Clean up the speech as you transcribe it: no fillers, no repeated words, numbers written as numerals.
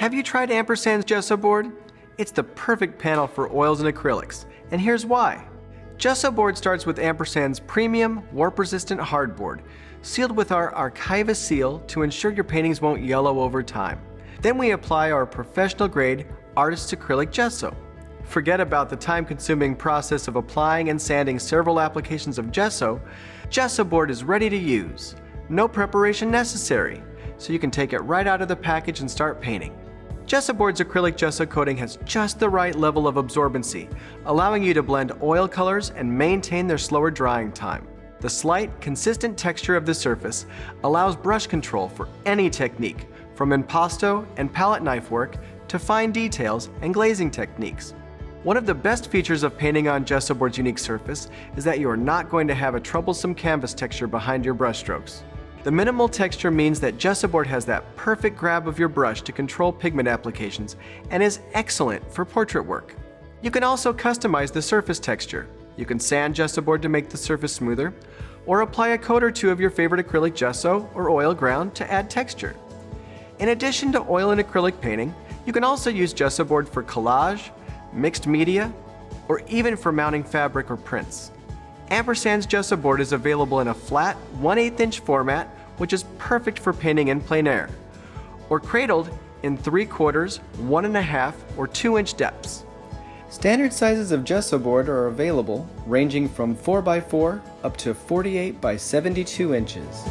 Have you tried Ampersand's Gessobord? It's the perfect panel for oils and acrylics, and here's why. Gessobord starts with Ampersand's premium, warp-resistant hardboard, sealed with our Archivist seal to ensure your paintings won't yellow over time. Then we apply our professional-grade artist's acrylic gesso. Forget about the time-consuming process of applying and sanding several applications of gesso. Gessobord is ready to use. No preparation necessary, so you can take it right out of the package and start painting. Gessobord's acrylic gesso coating has just the right level of absorbency, allowing you to blend oil colors and maintain their slower drying time. The slight, consistent texture of the surface allows brush control for any technique, from impasto and palette knife work to fine details and glazing techniques. One of the best features of painting on Gessobord's unique surface is that you are not going to have a troublesome canvas texture behind your brushstrokes. The minimal texture means that Gessobord has that perfect grab of your brush to control pigment applications and is excellent for portrait work. You can also customize the surface texture. You can sand Gessobord to make the surface smoother, or apply a coat or two of your favorite acrylic gesso or oil ground to add texture. In addition to oil and acrylic painting, you can also use Gessobord for collage, mixed media, or even for mounting fabric or prints. Ampersand's Gessobord is available in a flat 1/8 inch format, which is perfect for painting in plein air, or cradled in 3/4, 1.5, or 2 inch depths. Standard sizes of Gessobord are available, ranging from 4x4 up to 48 by 72 inches.